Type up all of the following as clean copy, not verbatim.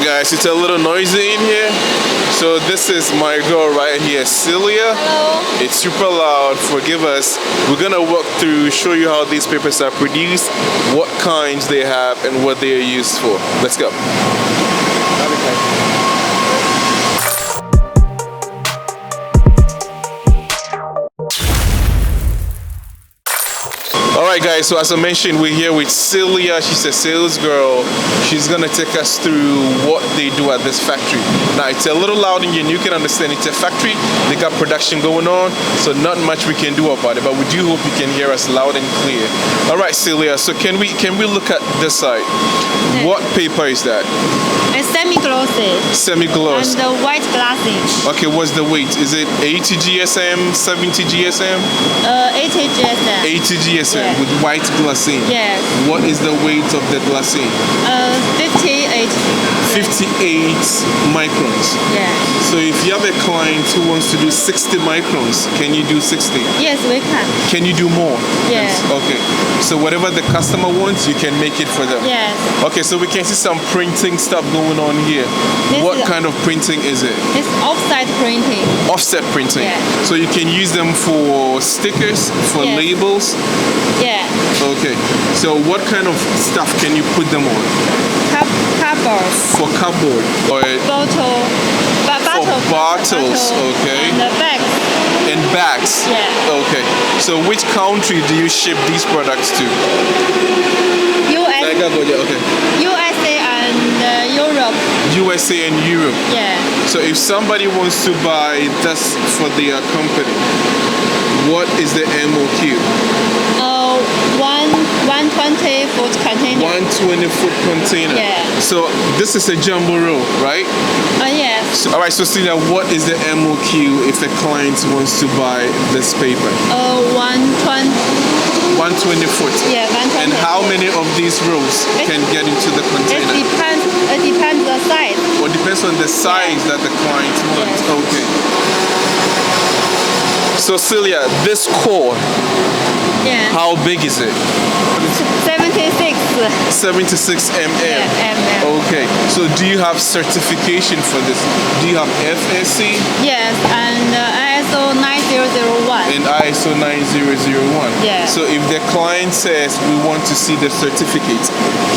guys, it's a little noisy in here. So this is my girl right here, Celia. Hello. It's super loud, forgive us. We're gonna walk through, show you how these papers are produced, what kinds they have, and what they are used for. Let's go. Alright guys, so as I mentioned, we're here with Celia. She's a sales girl. She's gonna take us through what they do at this factory. Now it's a little loud in here and you can understand it's a factory. They got production going on, so not much we can do about it, but we do hope you can hear us loud and clear. Alright Celia, so can we look at this side? Yeah. What paper is that? It's semi-glossy. Semi-gloss. And the white glassing. Okay, what's the weight? Is it 80 GSM, 70 GSM? 80 GSM. 80 GSM. Yeah. With white glassine. Yes. What is the weight of the glassine? 58. 58 microns. Yeah. So if you have a client who wants to do 60 microns, can you do 60? Yes, we can. Can you do more? Yes. Okay. So whatever the customer wants, you can make it for them. Yes. Okay, so we can see some printing stuff going on here. What kind of printing is it? It's offset printing. Offset printing. Yeah. So you can use them for stickers, for Yes. labels. Yeah. Okay. So what kind of stuff can you put them on? Cardboard. For cardboard or Bottle. bottles, okay. And the bags. And bags. Yeah. Okay. So which country do you ship these products to? Okay. USA and Europe. USA and Europe. Yeah. So if somebody wants to buy this for their company, what is the MOQ? 120 foot container. 120 foot container. Yeah. So this is a jumbo roll, right? Yes. So, all right. So Celia, what is the MOQ if a client wants to buy this paper? 120. 120 foot. Yeah, 120. And how many of these rolls can get into the container? It depends the size. Or depends on the size that the client wants. Yeah. Okay. So Celia, this core, how big is it? 76. 76 mm. Yeah, mm. Okay. So do you have certification for this? Do you have FSC? Yes, and ISO 9001. And ISO 9001. Yeah. So if the client says we want to see the certificate,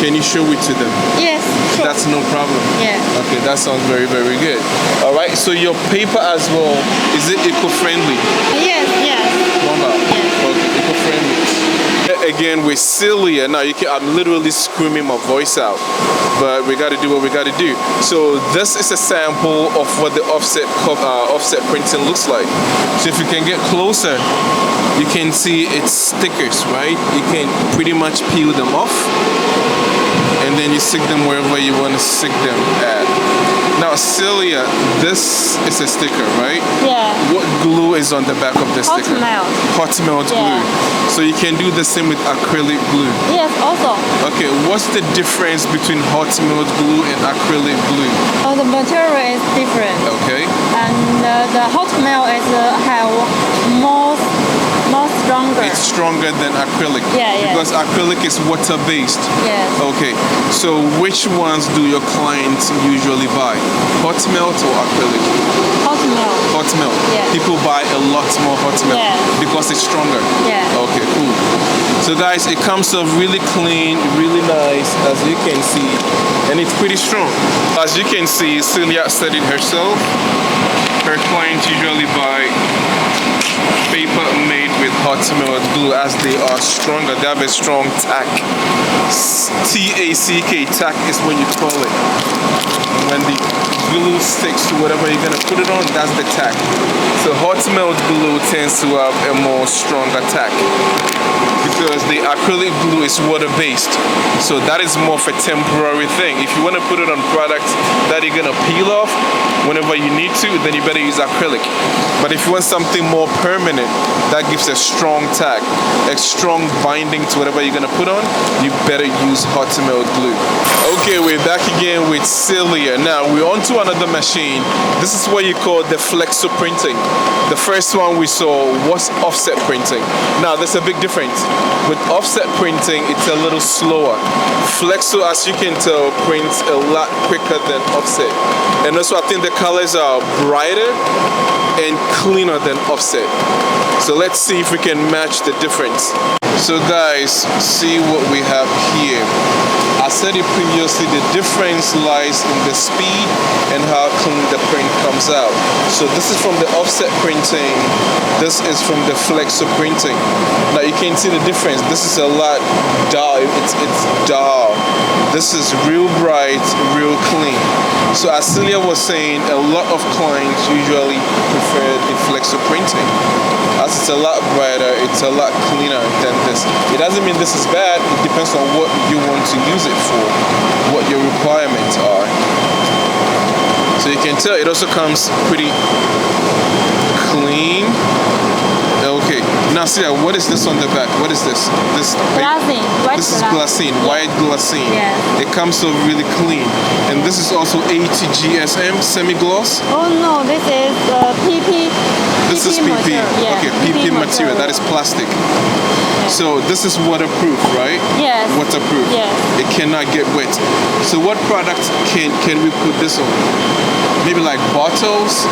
can you show it to them? Yes, sure. That's no problem. Yeah. Okay, that sounds very, very good. All right. So your paper as well, is it eco-friendly? Yes. Okay, eco-friendly. Again with Celia. Now I'm literally screaming my voice out, but we got to do what we got to do. So this is a sample of what the offset printing looks like. So if you can get closer, you can see it's stickers, right? You can pretty much peel them off, and then you stick them wherever you want to stick them at. Now Celia, this is a sticker, right? Yeah. What glue is on the back of the sticker? Hot melt glue. So you can do the same with acrylic glue. Yes, also. Okay, what's the difference between hot melt glue and acrylic glue? Oh, the material is different. Okay. And the hot melt is have more stronger. It's stronger than acrylic. Yeah. Because acrylic is water-based. Yes. Okay. So which ones do your clients usually buy? Hot melt or acrylic? Hot melt. Hot melt. Yeah. People buy a lot more hot melt because it's stronger. Yeah. Okay, cool. So guys, it comes off really clean, really nice, as you can see, and it's pretty strong. As you can see, Celia said it herself. Her clients usually buy paper made with hot melt glue as they are stronger. They have a strong tack. T-A-C-K, tack is what you call it. And when the glue sticks to whatever you're gonna put it on, that's the tack. So hot melt glue tends to have a more stronger tack because the acrylic glue is water-based. So that is more of a temporary thing. If you want to put it on products that you're gonna peel off whenever you need to, then you better use acrylic. But if you want something more permanent, that gives a strong tack, a strong binding to whatever you're gonna put on, you better use hot melt glue. Okay, we're back again with Celia. Now we're on to another machine. This is what you call the flexo printing. The first one we saw was offset printing. Now there's a big difference. With offset printing, it's a little slower. Flexo, as you can tell, prints a lot quicker than offset. And also I think the colors are brighter and cleaner than offset. So let's see if we can match the difference. So guys, see what we have here. I said it previously, the difference lies in the speed and how clean the print comes out. So this is from the offset printing, this is from the flexo printing. Now you can see the difference. This is a lot dull, it's dull. This is real bright, real clean. So as Celia was saying, a lot of clients usually prefer the flexo printing. As it's a lot brighter, it's a lot cleaner than this. It doesn't mean this is bad, it depends on what you want to use it for, what your requirements are. So you can tell it also comes pretty clean. Okay, now see what is this on the back? What is this? Glassine. This is glassine, white glassine. Yeah. It comes so really clean. And this is also ATGSM semi-gloss. Oh no, this is PP. This is PP. Material. Yeah, Okay, PP material. That is plastic. Yeah. So this is waterproof, right? Yes. Waterproof. Yes. It cannot get wet. So what product can we put this on? Maybe like bottles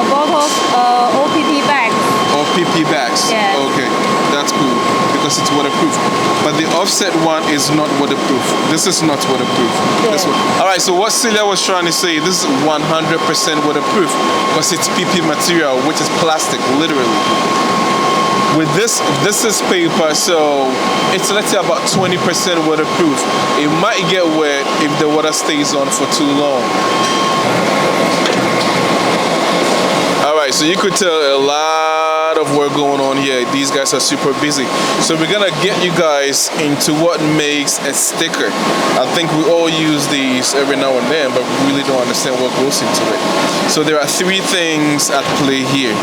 Bottles, OPP bags. or PP bags. Yes. Okay, that's cool because it's waterproof. But the offset one is not waterproof. This is not waterproof. This one. All right. So what Celia was trying to say, this is 100% waterproof because it's PP material, which is plastic, literally. With this is paper, so it's let's say about 20% waterproof. It might get wet if the water stays on for too long. Alright, so you could tell a lot of work going on here. These guys are super busy. So we're gonna get you guys into what makes a sticker. I think we all use these every now and then, but we really don't understand what goes into it. So there are three things at play here.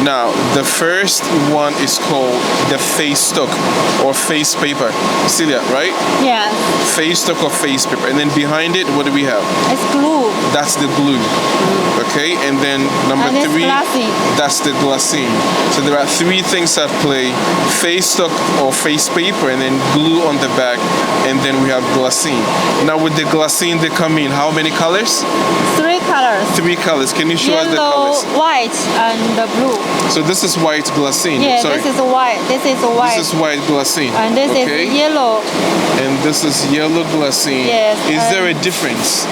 Now, the first one is called the face stock or face paper. Celia, right? Yes. Face stock or face paper. And then behind it, what do we have? It's glue. That's the glue. Okay, and then number And it's three, glassine. that's the glassine. So there are three things at play: face stock or face paper, and then glue on the back, and then we have glassine. Now with the glassine, they come in how many colors? 3 colors. 3 colors. Can you show us the Yellow, colors? white, and the blue. So this is white glassine. Yeah, Sorry. this is white. This is white. This is white glassine. And this okay? is yellow. And this is yellow glassine. Yes, Is there a difference?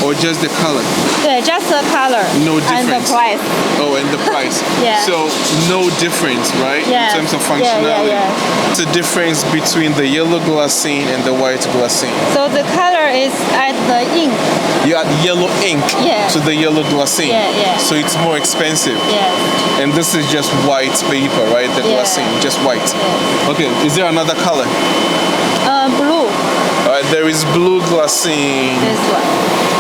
Or just the color? Yeah, just the color. No And the difference. price. Oh, and the price. Yeah. So no difference, right? Yes. In terms of Yeah, functionality. yeah. It's a difference between the yellow glassine and the white glassine. So the color is at the ink. You add yellow ink Yeah. to the yellow glassine. Yeah, yeah. So it's more expensive. Yes. And this is just white paper, right? The Yeah. glassine, just white. Yeah. Okay, is there another color? Blue. There is blue glassine. This one.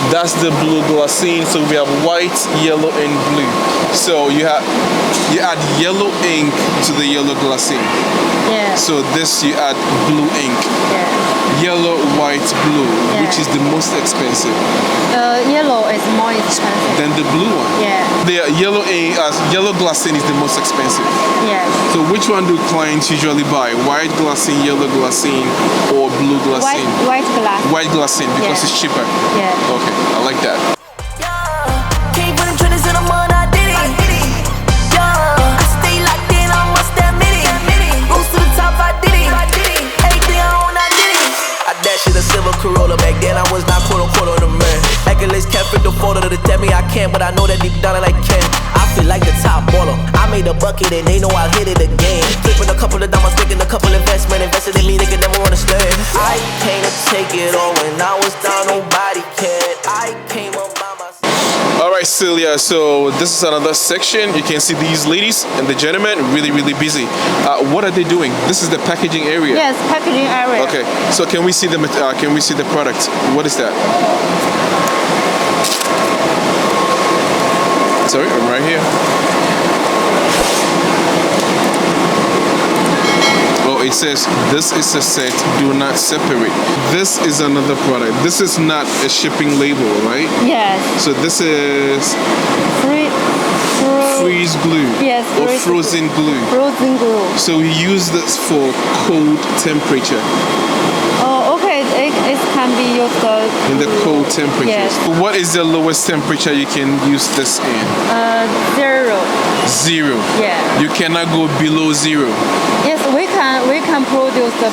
That's the blue glassine. So we have white, yellow, and blue. So you add yellow ink to the yellow glassine. Yeah. So this you add blue ink. Yeah. Yellow, white, blue, Yeah. which is the most expensive. Yellow is more expensive. Then the blue one. Yeah. The yellow glassine is the most expensive. Yes. So which one do clients usually buy? White glassine, yellow glassine, or blue glassine? White glass. White glassine because Yeah. it's cheaper. Yeah. Okay, I like that. Came from the trenches in the mud, I did it. Yeah, I stay locked in, I must admit it. Rose to the top, I did it. Everything I own, I did it. I dashed in a silver Corolla, back then I was not quote unquote on the man. Accolades kept in the photo to tell me I can, but I know that deep down I can. I feel like the top baller. I made a bucket and they know I'll hit it again. Flipping a couple of diamonds, making a couple investment, invested in me, they can never understand. I came to take it all when I was down, nobody cared. I came up by myself. All right, Celia, so this is another section. You can see these ladies and the gentlemen really, really busy. What are they doing? This is the packaging area. Yes, packaging area. Okay, so can we see the product? What is that? Sorry, I'm right here. Oh, it says this is a set, do not separate. This is another product. This is not a shipping label, right? Yes. So this is freeze glue. Yes, or freeze frozen glue. Frozen glue. So we use this for cold temperature. Oh, okay. It can be used In the cold temperatures. Yes. What is the lowest temperature you can use this in? 0. 0. Yeah. You cannot go below 0. Yes, we can produce the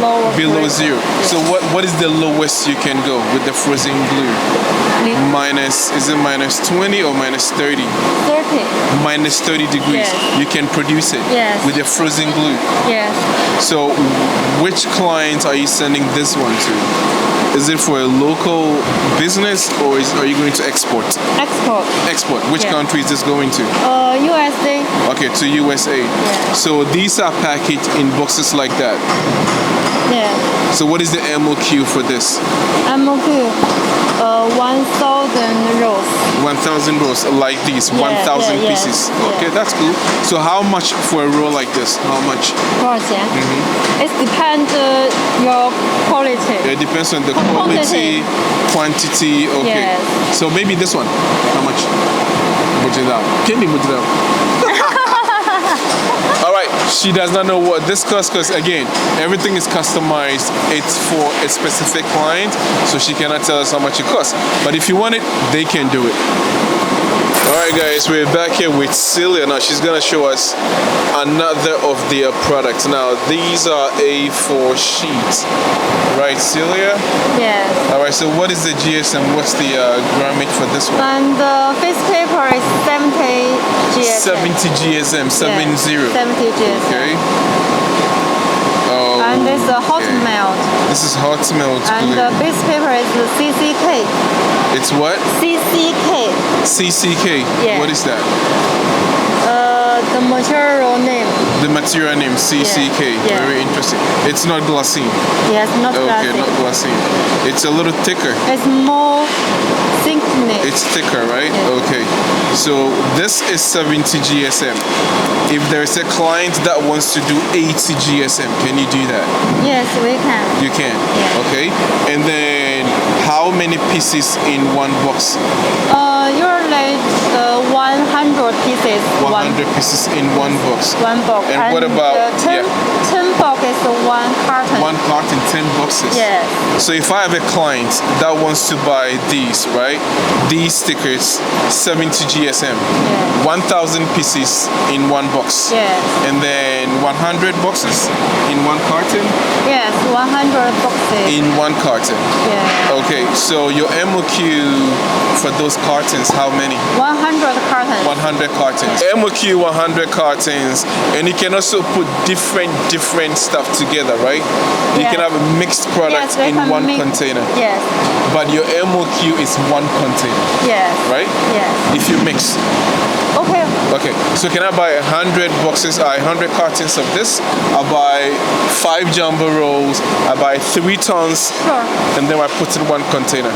lower Below pressure. 0. So what is the lowest you can go with the frozen glue? Is it minus 20 or minus 30? 30. Minus 30 degrees. Yes. You can produce it Yes. with the frozen glue. Yes. So which client are you sending this one to? Is it for a local business or are you going to export? Export. Export. Which Yeah. country is this going to? USA. Okay, to USA. Yeah. So these are packaged in boxes like that. Yeah. So what is the MOQ for this? MOQ. 1,000 rolls. 1,000 rolls like these, 1,000 yeah, pieces. yeah. Okay, that's cool. So how much for a roll like this? How much? 多少钱？It depends your quality. It depends on the Quantity. quantity. Okay. Yes. So maybe this one. How much? Can you put it up? All right. She does not know what this costs because again, everything is customized. It's for a specific client, so she cannot tell us how much it costs. But if you want it, they can do it. Alright guys, we're back here with Celia. Now she's gonna show us another of their products. Now these are A4 sheets, right Celia? Yes. Alright, so what is the GSM? What's the grammage for this one? And the face paper is 70 GSM. 70 GSM, 70. 70 GSM. Okay. Oh, And this is a hot okay. melt. This is hot melt And glue. the base paper is CCK. It's what? CCK. CCK. Yeah. What is that? The material name. The material name CCK. Yeah. Very interesting. It's not glassine. Yes, not Okay, plastic. not glassine. It's a little thicker. It's more thickness. It's thicker, right? Yeah. Okay. So this is 70 GSM. If there's a client that wants to do 80 GSM, can you do that? Yes, we can. You can. Yeah. Okay. And then how many pieces in one box? Usually 100 pieces. 100 pieces in one box. One box. And what about 10 box is one carton. one carton, 10 boxes? Yes. So if I have a client that wants to buy these, right? These stickers, 70 GSM, Yeah. 1,000 pieces in one box. Yes. And then 100 boxes in one carton? Yes, 100 boxes. In one carton. Yeah. Okay, so your MOQ for those cartons, how many? 100 cartons. 100 cartons. MOQ 100 cartons, and you can also put different stuff together, right? You Yes. can have a mixed product Yes, we in can one mix. container, Yes. but your MOQ is one container, Yes. right? Yes. If you mix. Okay. Okay, so can I buy 100 boxes, 100 cartons of this? I'll buy 5 jumbo rolls, I buy 3 tons, Sure. and then I put it in one container.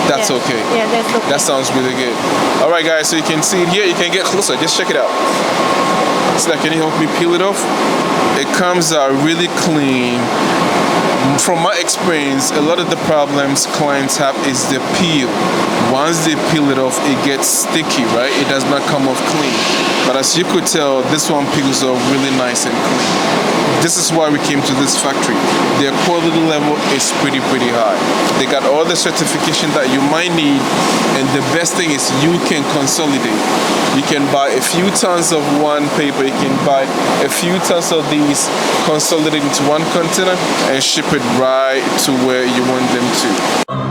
That's Yes. okay. Yeah, that's okay. That sounds really good. All right, guys, so you can see it here. You can get closer. Just check it out. So can you help me peel it off? It comes out really clean. From my experience, a lot of the problems clients have is the peel. Once they peel it off, it gets sticky, right? It does not come off clean. But as you could tell, this one peels off really nice and clean. This is why we came to this factory. Their quality level is pretty high. They got all the certification that you might need, and the best thing is you can consolidate. You can buy a few tons of one paper, you can buy a few tons of these, consolidate into one container, and ship it right to where you want them to.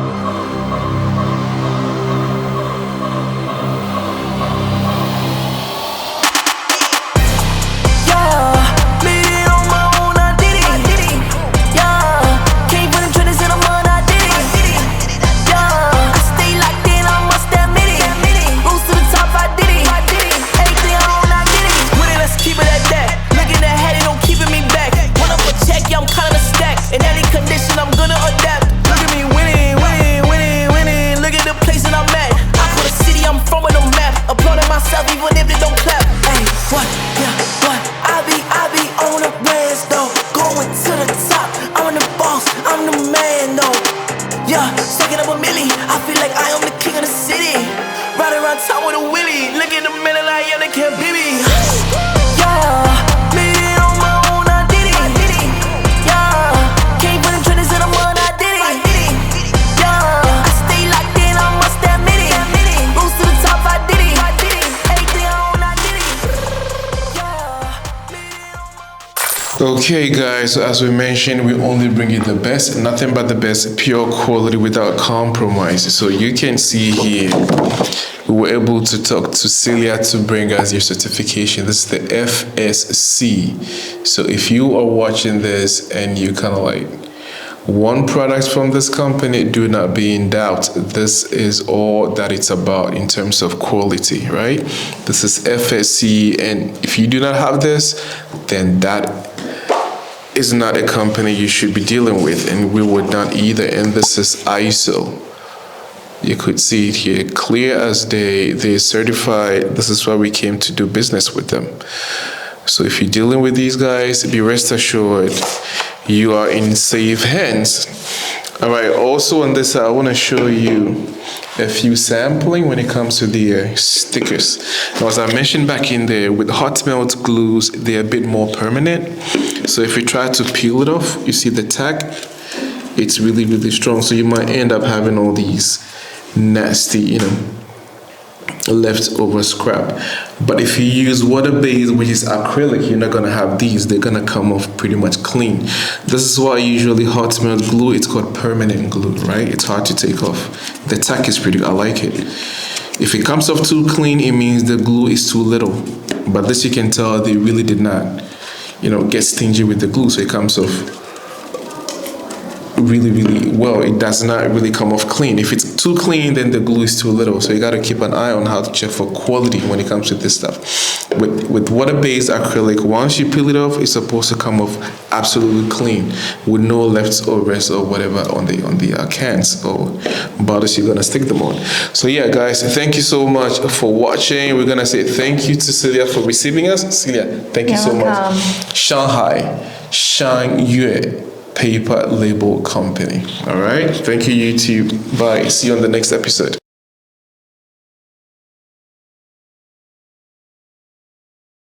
Town with a Willie, look at the minute I am, they can't Okay, guys, so as we mentioned, we only bring you the best, nothing but the best, pure quality without compromise. So you can see here, we were able to talk to Celia to bring us your certification. This is the FSC. So if you are watching this and you kind of like one product from this company, do not be in doubt. This is all that it's about in terms of quality, right? This is FSC, and if you do not have this, then that is not a company you should be dealing with, and we would not either. And this is ISO. You could see it here, clear as day. They certified. This is why we came to do business with them. So if you're dealing with these guys, be rest assured you are in safe hands. All right, also on this, I want to show you a few sampling when it comes to the stickers. Now, as I mentioned back in there, with hot melt glues, they're a bit more permanent. So if you try to peel it off, you see the tag, it's really, really strong. So you might end up having all these nasty, leftover scrap. But if you use water-based, which is acrylic, you're not gonna have these. They're gonna come off pretty much clean. This is why usually hot melt glue, it's called permanent glue, right? It's hard to take off. The tack is pretty, I like it. If it comes off too clean, it means the glue is too little. But this you can tell they really did not, get stingy with the glue, so it comes off really, really well. It does not really come off clean. If it's too clean, then the glue is too little. So you got to keep an eye on how to check for quality when it comes to this stuff. With water-based acrylic, once you peel it off, it's supposed to come off absolutely clean with no leftovers or whatever on the cans or bottles you're gonna stick them on. So yeah, guys, thank you so much for watching. We're gonna say thank you to Celia for receiving us. Celia, thank you so much. Shanghai, Shanghai Paper Label Company. All right. Thank you, YouTube. Bye. See you on the next episode.